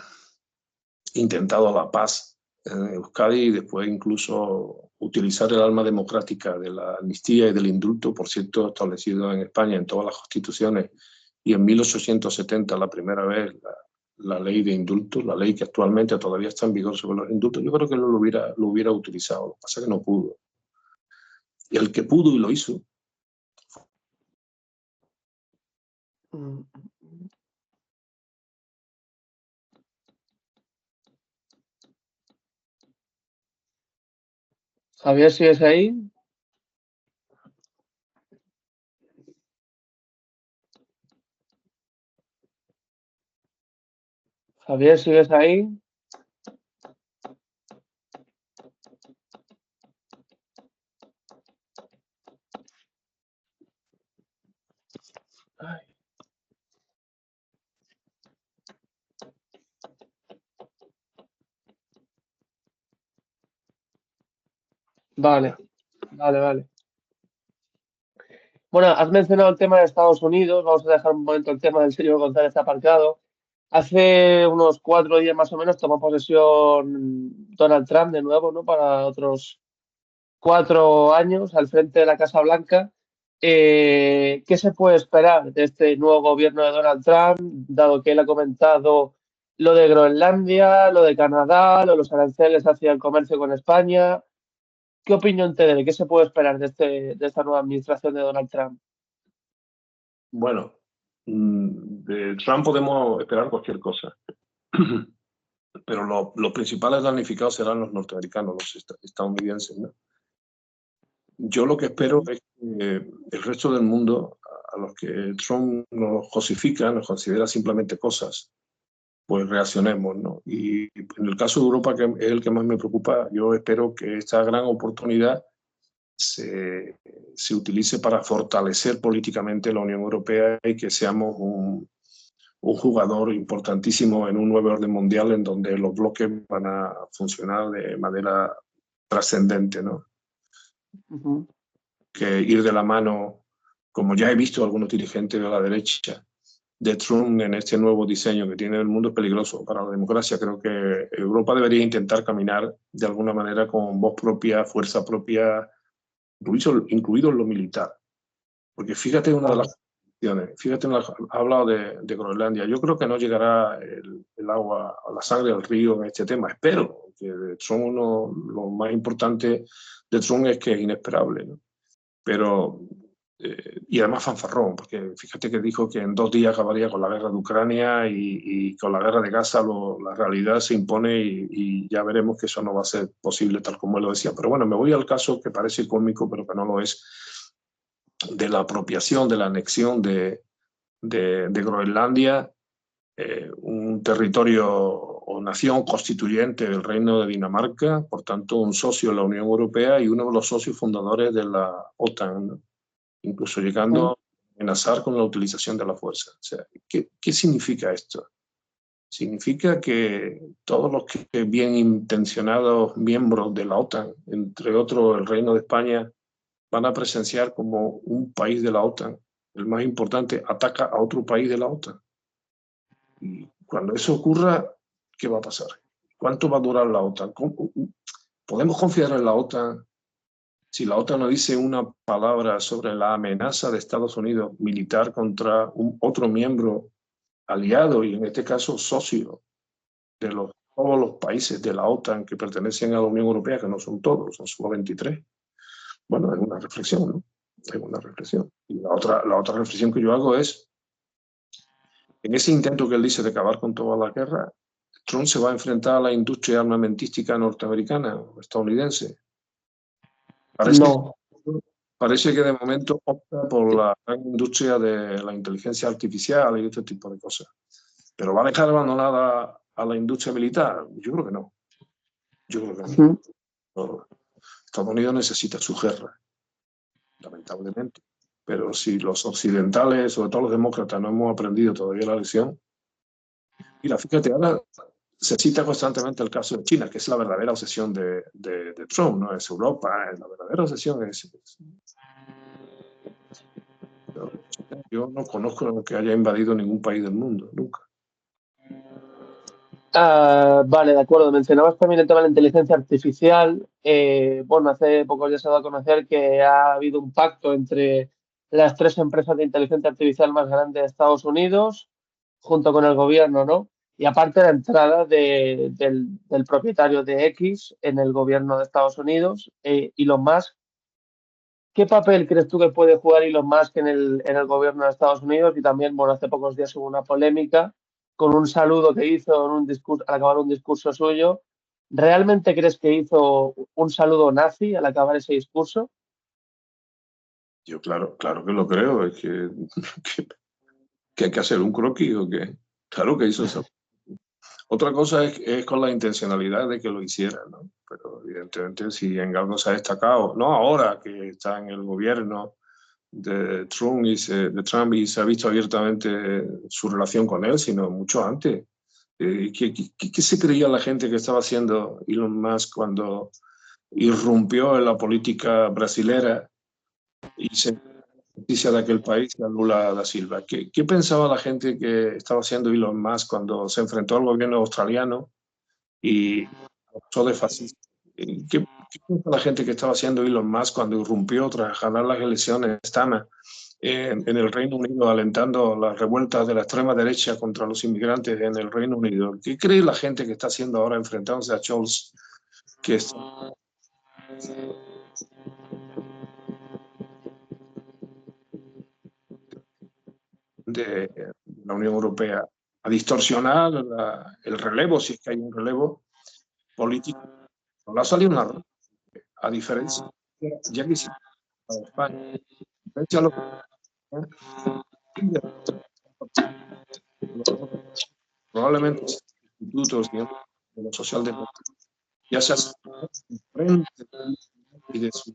intentado la paz en Euskadi y después incluso utilizar el alma democrática de la amnistía y del indulto, por cierto, establecido en España en todas las constituciones, y en 1870 la primera vez la ley de indultos, la ley que actualmente todavía está en vigor sobre los indultos. Yo creo que lo hubiera utilizado, lo que pasa es que no pudo. Y el que pudo y lo hizo. Javier, ¿sigues ahí? Javier, ¿sigues ahí? Ay. Vale. Bueno, has mencionado el tema de Estados Unidos. Vamos a dejar un momento el tema del señor González aparcado. Hace unos 4 días más o menos tomó posesión Donald Trump de nuevo, ¿no? Para otros 4 años al frente de la Casa Blanca. ¿Qué se puede esperar de este nuevo gobierno de Donald Trump, dado que él ha comentado lo de Groenlandia, lo de Canadá, lo de los aranceles hacia el comercio con España? ¿Qué opinión te debe? ¿Qué se puede esperar de esta nueva administración de Donald Trump? Bueno, de Trump podemos esperar cualquier cosa. Pero los principales damnificados serán los norteamericanos, los estadounidenses, ¿no? Yo lo que espero es que el resto del mundo, a los que Trump nos cosifica, nos considera simplemente cosas, pues reaccionemos, ¿no? Y en el caso de Europa, que es el que más me preocupa, yo espero que esta gran oportunidad se utilice para fortalecer políticamente la Unión Europea y que seamos un jugador importantísimo en un nuevo orden mundial en donde los bloques van a funcionar de manera trascendente, ¿no? Que ir de la mano, como ya he visto algunos dirigentes de la derecha de Trump en este nuevo diseño que tiene el mundo, es peligroso para la democracia. Creo que Europa debería intentar caminar de alguna manera con voz propia, fuerza propia, incluido en lo militar. Porque fíjate una de las ha hablado de Groenlandia. Yo creo que no llegará el agua a la sangre del río en este tema. Espero que de Trump lo más importante de Trump es que es inesperable, ¿no? Pero, y además fanfarrón, porque fíjate que dijo que en 2 días acabaría con la guerra de Ucrania y con la guerra de Gaza la realidad se impone y ya veremos que eso no va a ser posible tal como él lo decía. Pero bueno, me voy al caso que parece cómico, pero que no lo es, de la apropiación, de la anexión de Groenlandia, un territorio o nación constituyente del Reino de Dinamarca, por tanto un socio de la Unión Europea y uno de los socios fundadores de la OTAN, ¿no? Incluso llegando a amenazar con la utilización de la fuerza. O sea, ¿qué significa esto? significa que todos los que bien intencionados miembros de la OTAN, entre otros el Reino de España, van a presenciar como un país de la OTAN, el más importante, ataca a otro país de la OTAN. Y cuando eso ocurra, ¿qué va a pasar? ¿Cuánto va a durar la OTAN? ¿Podemos confiar en la OTAN si la OTAN no dice una palabra sobre la amenaza de Estados Unidos militar contra otro miembro aliado y en este caso socio de todos los países de la OTAN que pertenecen a la Unión Europea, que no son todos, son solo 23? Bueno, es una reflexión, ¿no? Es una reflexión. Y la otra reflexión que yo hago es, en ese intento que él dice de acabar con toda la guerra, Trump se va a enfrentar a la industria armamentística norteamericana o estadounidense. Parece que de momento opta por la gran industria de la inteligencia artificial y este tipo de cosas. ¿Pero va a dejar abandonada a la industria militar? Yo creo que no. Yo creo que no. Estados Unidos necesita su guerra, lamentablemente. Pero si los occidentales, sobre todo los demócratas, no hemos aprendido todavía la lección. Mira, fíjate, ahora se cita constantemente el caso de China, que es la verdadera obsesión de Trump, no es Europa, la verdadera obsesión es... Yo no conozco que haya invadido ningún país del mundo, nunca. Vale, de acuerdo. Mencionabas también el tema de la inteligencia artificial. Bueno, hace pocos días se ha dado a conocer que ha habido un pacto entre las 3 empresas de inteligencia artificial más grandes de Estados Unidos, junto con el gobierno, ¿no? Y aparte la entrada del propietario de X en el gobierno de Estados Unidos, Elon Musk. ¿Qué papel crees tú que puede jugar Elon Musk en el gobierno de Estados Unidos? Y también, bueno, hace pocos días hubo una polémica con un saludo que hizo en un discurso, al acabar un discurso suyo. ¿Realmente crees que hizo un saludo nazi al acabar ese discurso? Yo claro que lo creo, es que hay que hacer un croquis o qué. Claro que hizo eso. Otra cosa es con la intencionalidad de que lo hiciera, ¿no? Pero evidentemente si en algo se ha destacado, no ahora que está en el gobierno de Trump y se ha visto abiertamente su relación con él, sino mucho antes. ¿Qué se creía la gente que estaba haciendo Elon Musk cuando irrumpió en la política brasilera y se noticia de aquel país, la Lula da Silva? ¿Qué pensaba la gente que estaba haciendo Elon Musk cuando se enfrentó al gobierno australiano y acusó de fascista? ¿Qué piensa la gente que estaba haciendo Elon Musk cuando irrumpió tras ganar las elecciones en el Reino Unido, alentando las revueltas de la extrema derecha contra los inmigrantes en el Reino Unido? ¿Qué cree la gente que está haciendo ahora enfrentándose a Scholz, que está de la Unión Europea a distorsionar el relevo, si es que hay un relevo político? No le ha salido nada, a diferencia, ya que se de España, probablemente institutos de los socialdemócratas ya se hacen frente y de su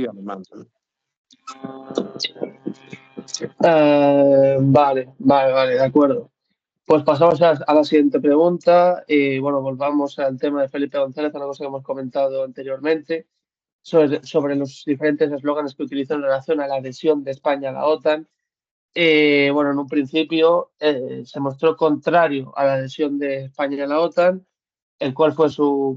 alemán. Vale, de acuerdo. Pues pasamos a la siguiente pregunta. Bueno, volvamos al tema de Felipe González, una cosa que hemos comentado anteriormente, sobre los diferentes eslóganes que utilizó en relación a la adhesión de España a la OTAN. Bueno, en un principio se mostró contrario a la adhesión de España a la OTAN, el cual fue su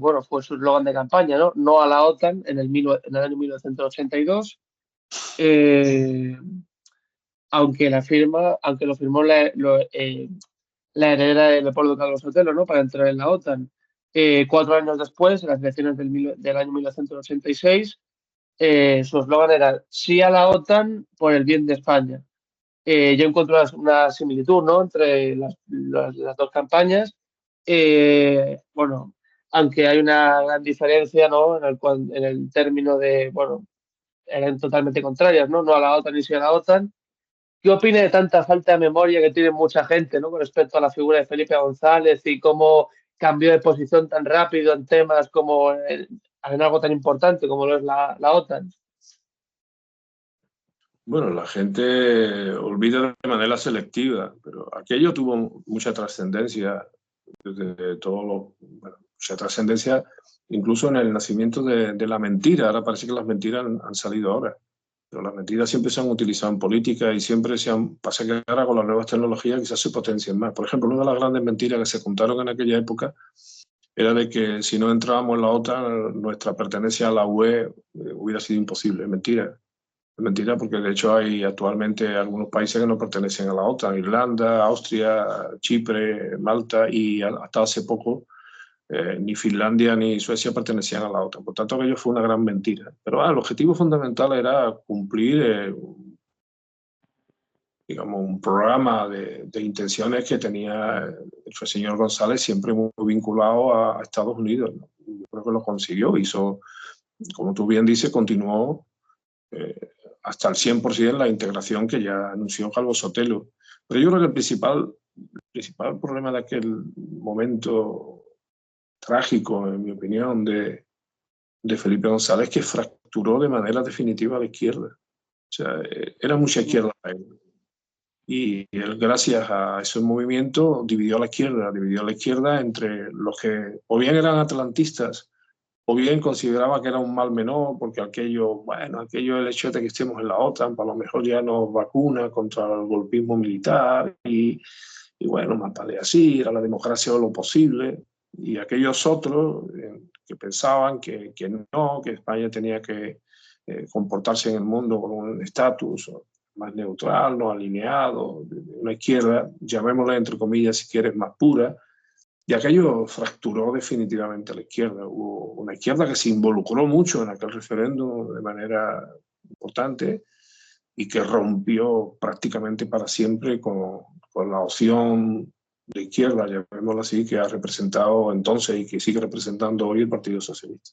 eslogan de campaña, ¿no? No a la OTAN en el año 1982. Aunque lo firmó la heredera de Leopoldo Calvo Sotelo, ¿no? Para entrar en la OTAN. 4 años después, en las elecciones del año 1986, su eslogan era sí a la OTAN por el bien de España. Yo encuentro una similitud, ¿no? Entre las 2 campañas. Bueno, aunque hay una gran diferencia, ¿no? En el término de, bueno, eran totalmente contrarias, ¿no? No a la OTAN ni sí a la OTAN. ¿Qué opina de tanta falta de memoria que tiene mucha gente, ¿no? Con respecto a la figura de Felipe González y cómo cambió de posición tan rápido en temas como en algo tan importante como lo es la OTAN? Bueno, la gente olvida de manera selectiva, pero aquello tuvo mucha trascendencia desde bueno, mucha trascendencia incluso en el nacimiento de la mentira. Ahora parece que las mentiras han salido ahora, pero las mentiras siempre se han utilizado en política y siempre pasa que ahora con las nuevas tecnologías quizás se potencien más. Por ejemplo, una de las grandes mentiras que se contaron en aquella época era de que si no entrábamos en la OTAN, nuestra pertenencia a la UE hubiera sido imposible. Mentira. Es mentira, porque de hecho hay actualmente algunos países que no pertenecen a la OTAN: Irlanda, Austria, Chipre, Malta, y hasta hace poco ni Finlandia ni Suecia pertenecían a la OTAN. Por tanto, aquello fue una gran mentira. Pero el objetivo fundamental era cumplir, digamos, un programa de intenciones que tenía el señor González, siempre muy vinculado a Estados Unidos, ¿no? Yo creo que lo consiguió. Hizo, como tú bien dices, continuó hasta el 100% la integración que ya anunció Calvo Sotelo. Pero yo creo que el principal problema de aquel momento trágico, en mi opinión, de Felipe González, que fracturó de manera definitiva a la izquierda. O sea, era mucha izquierda para él. Y él, gracias a ese movimiento, dividió a la izquierda entre los que o bien eran atlantistas o bien consideraba que era un mal menor, porque aquello, el hecho de que estemos en la OTAN, a lo mejor ya nos vacuna contra el golpismo militar y bueno, más vale así, era la democracia o lo posible. Y aquellos otros que pensaban que no, que España tenía que comportarse en el mundo con un estatus más neutral, no alineado, una izquierda, llamémosla entre comillas si quieres, más pura. Y aquello fracturó definitivamente a la izquierda. Hubo una izquierda que se involucró mucho en aquel referéndum de manera importante y que rompió prácticamente para siempre con la opción de izquierda, llamémoslo así, que ha representado entonces y que sigue representando hoy el Partido Socialista.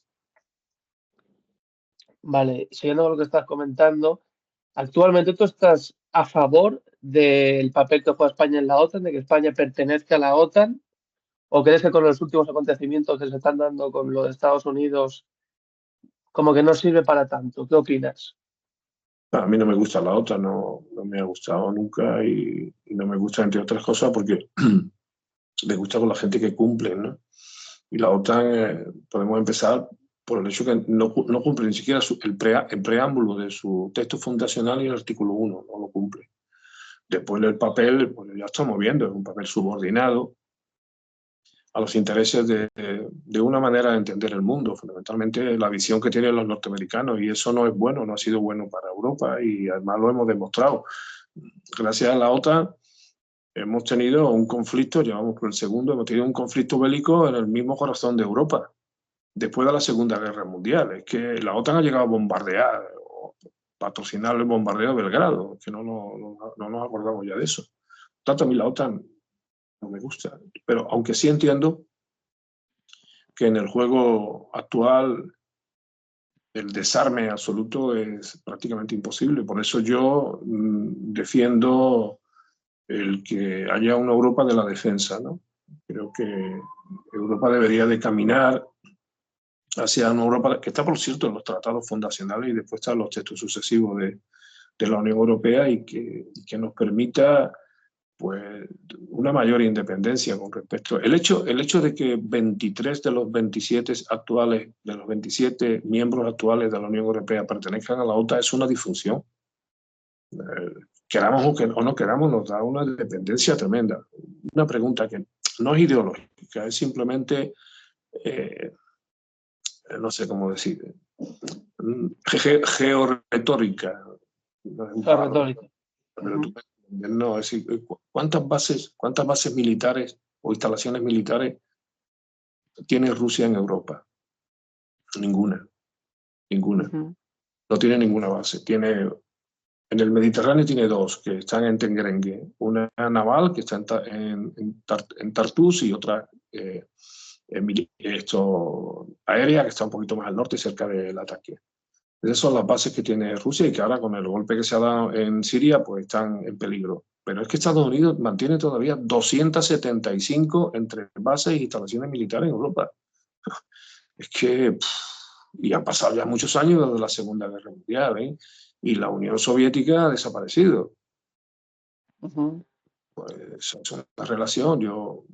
Vale, siguiendo con lo que estás comentando, actualmente tú estás a favor del papel que juega España en la OTAN, de que España pertenezca a la OTAN, ¿o crees que con los últimos acontecimientos que se están dando con lo de Estados Unidos, como que no sirve para tanto? ¿Qué opinas? A mí no me gusta la OTAN, no me ha gustado nunca y no me gusta, entre otras cosas, porque me gusta con la gente que cumple, ¿no? Y la OTAN, podemos empezar por el hecho que no cumple ni siquiera el preámbulo de su texto fundacional y el artículo 1, no lo cumple. Después el papel, bueno, ya estamos viendo, es un papel subordinado a los intereses de una manera de entender el mundo, fundamentalmente la visión que tienen los norteamericanos, y eso no es bueno, no ha sido bueno para Europa y además lo hemos demostrado. Gracias a la OTAN hemos tenido un conflicto, llevamos por el segundo, hemos tenido un conflicto bélico en el mismo corazón de Europa, después de la Segunda Guerra Mundial. Es que la OTAN ha llegado a bombardear o patrocinar el bombardeo de Belgrado, que no nos acordamos ya de eso. Tanto a mí la OTAN no me gusta, pero aunque sí entiendo que en el juego actual el desarme absoluto es prácticamente imposible. Por eso yo defiendo el que haya una Europa de la defensa, ¿no? Creo que Europa debería de caminar hacia una Europa que está, por cierto, en los tratados fundacionales y después están los textos sucesivos de la Unión Europea y que nos permita pues una mayor independencia con respecto. El hecho de que 23 de los 27 actuales, de los 27 miembros actuales de la Unión Europea pertenezcan a la OTAN es una disfunción. Queramos o no queramos, nos da una dependencia tremenda. Una pregunta que no es ideológica, es simplemente, no sé cómo decir, georretórica. Retórica. Pero tú no, es decir, ¿cuántas bases militares o instalaciones militares tiene Rusia en Europa? Ninguna. No tiene ninguna base. En el Mediterráneo tiene dos, que están en Tengerengue. Una naval, que está en Tartus, y otra aérea, que está un poquito más al norte, cerca del ataque. Esas son las bases que tiene Rusia y que ahora con el golpe que se ha dado en Siria pues están en peligro. Pero es que Estados Unidos mantiene todavía 275 entre bases e instalaciones militares en Europa. Es que, y han pasado ya muchos años desde la Segunda Guerra Mundial, ¿eh? y la Unión Soviética ha desaparecido. Pues es una relación, yo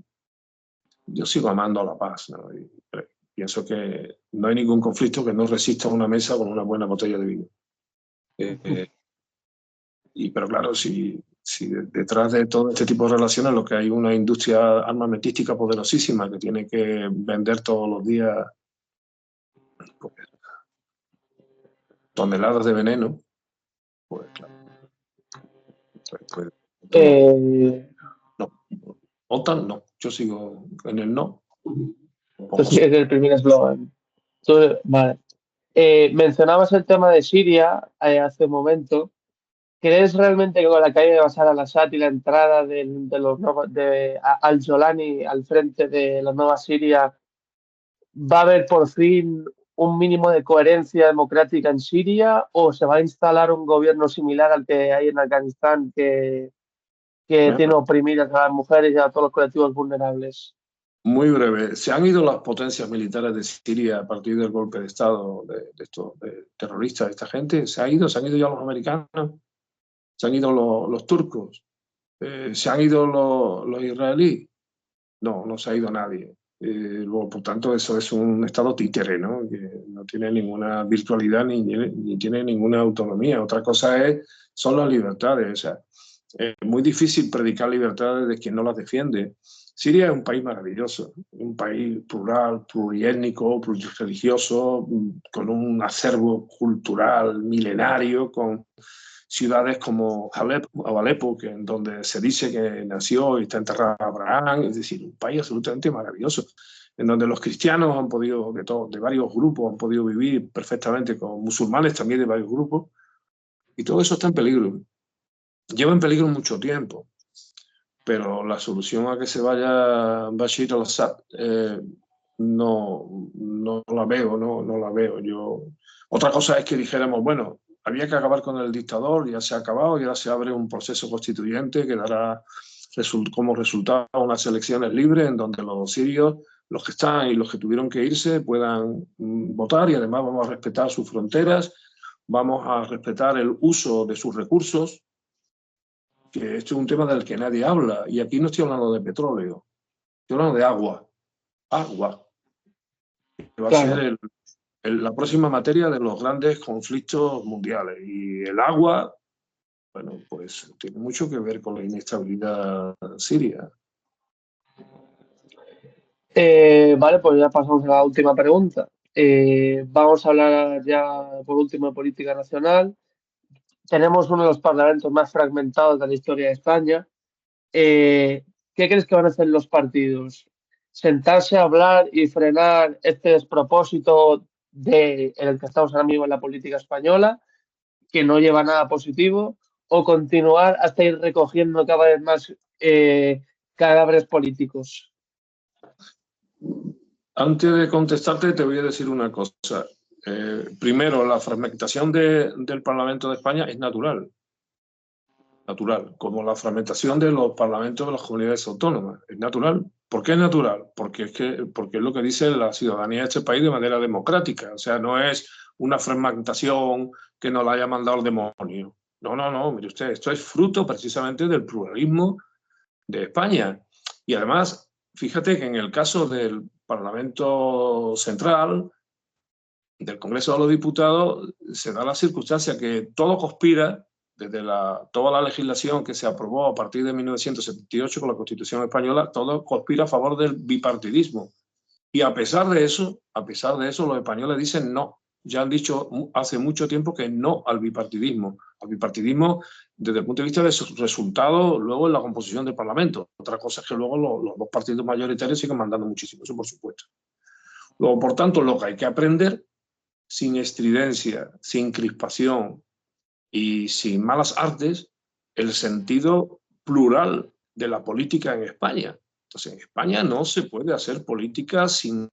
sigo amando a la paz, ¿no? Y pienso que no hay ningún conflicto que no resista una mesa con una buena botella de vino. Pero claro, si detrás de todo este tipo de relaciones lo que hay una industria armamentística poderosísima que tiene que vender todos los días pues, toneladas de veneno, pues claro. No. OTAN no, yo sigo en el no. Entonces, es el primer eslogan. Vale. Mencionabas el tema de Siria hace un momento. ¿Crees realmente que con la caída de Bashar al-Assad y la entrada de al-Jolani al frente de la nueva Siria va a haber por fin un mínimo de coherencia democrática en Siria o se va a instalar un gobierno similar al que hay en Afganistán que tiene oprimidas a las mujeres y a todos los colectivos vulnerables? Muy breve. Se han ido las potencias militares de Siria a partir del golpe de Estado de estos terroristas, de esta gente. Se han ido ya los americanos, se han ido los turcos, se han ido los israelíes. No se ha ido nadie. Luego, por tanto, eso es un estado títere, ¿no? Que no tiene ninguna virtualidad ni tiene ninguna autonomía. Otra cosa son las libertades. O sea, es muy difícil predicar libertades de quien no las defiende. Siria es un país maravilloso, un país plural, pluriétnico, plurireligioso, con un acervo cultural milenario, con ciudades como Alepo, en donde se dice que nació y está enterrado Abraham, es decir, un país absolutamente maravilloso, en donde los cristianos han podido, de varios grupos, han podido vivir perfectamente, con musulmanes también de varios grupos, y todo eso está en peligro. Lleva en peligro mucho tiempo, pero la solución a que se vaya Bashir al-Assad no la veo, no la veo. Otra cosa es que dijéramos, bueno, había que acabar con el dictador, ya se ha acabado y ahora se abre un proceso constituyente que dará como resultado unas elecciones libres en donde los sirios, los que están y los que tuvieron que irse, puedan votar y además vamos a respetar sus fronteras, vamos a respetar el uso de sus recursos, que esto es un tema del que nadie habla, y aquí no estoy hablando de petróleo, estoy hablando de agua, que va a ser la próxima materia de los grandes conflictos mundiales, y el agua, bueno, pues tiene mucho que ver con la inestabilidad siria. Vale, pues ya pasamos a la última pregunta. Vamos a hablar ya por último de política nacional. Tenemos uno de los parlamentos más fragmentados de la historia de España. ¿Qué crees que van a hacer los partidos? ¿Sentarse a hablar y frenar este despropósito en el que estamos ahora mismo en la política española, que no lleva nada positivo, o continuar hasta ir recogiendo cada vez más cadáveres políticos? Antes de contestarte, te voy a decir una cosa. Primero, la fragmentación del Parlamento de España es natural, como la fragmentación de los parlamentos de las comunidades autónomas. Es natural. ¿Por qué es natural? Porque es lo que dice la ciudadanía de este país de manera democrática. O sea, no es una fragmentación que nos la haya mandado el demonio. No, mire usted, esto es fruto precisamente del pluralismo de España. Y además, fíjate que en el caso del Parlamento Central, del Congreso de los Diputados, se da la circunstancia que todo conspira, desde toda la legislación que se aprobó a partir de 1978 con la Constitución Española, todo conspira a favor del bipartidismo. Y a pesar de eso, los españoles dicen no. Ya han dicho hace mucho tiempo que no al bipartidismo. Al bipartidismo desde el punto de vista de sus resultados luego en la composición del Parlamento. Otra cosa es que luego los dos partidos mayoritarios siguen mandando muchísimo, eso por supuesto. Luego, por tanto, lo que hay que aprender, sin estridencia, sin crispación y sin malas artes, el sentido plural de la política en España. Entonces, en España no se puede hacer política sin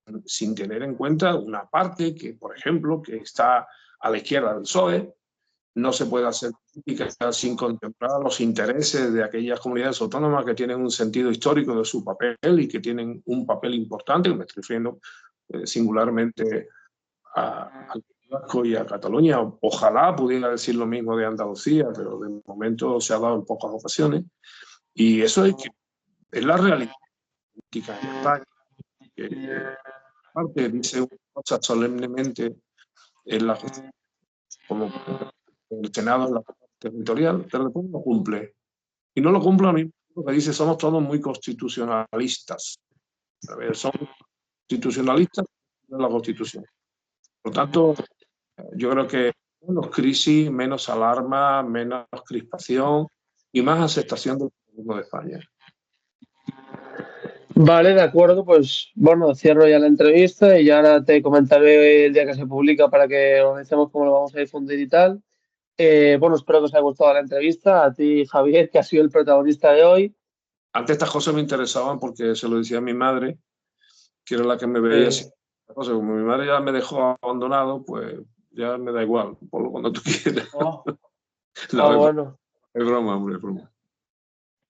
tener en cuenta una parte que, por ejemplo, que está a la izquierda del PSOE. No se puede hacer política sin contemplar los intereses de aquellas comunidades autónomas que tienen un sentido histórico de su papel y que tienen un papel importante, me estoy refiriendo singularmente al Vasco y a Cataluña. Ojalá pudiera decir lo mismo de Andalucía, pero de momento se ha dado en pocas ocasiones. Y eso es la realidad política en España. Que aparte dice una cosa solemnemente en la como el Senado en la territorial, pero después no cumple. Y no lo cumple a mí, porque dice somos todos muy constitucionalistas. A ver, son constitucionalistas de la Constitución. Por lo tanto, yo creo que menos crisis, menos alarma, menos crispación y más aceptación del gobierno de España. Vale, de acuerdo, pues bueno, cierro ya la entrevista y ya ahora te comentaré el día que se publica para que organicemos cómo lo vamos a difundir y tal. Bueno, espero que os haya gustado la entrevista. A ti, Javier, que has sido el protagonista de hoy. Antes estas cosas me interesaban porque se lo decía a mi madre, que era la que me veía así. Como mi madre ya me dejó abandonado, pues ya me da igual, por cuando tú quieras. Oh, Bueno. bueno. Es broma, hombre, es broma.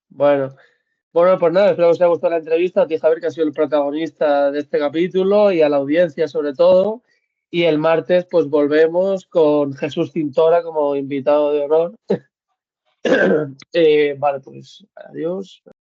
Bueno, pues nada, espero que os haya gustado la entrevista. A ti, Javier, que has sido el protagonista de este capítulo y a la audiencia sobre todo. Y el martes, pues volvemos con Jesús Cintora como invitado de honor. Vale, pues adiós.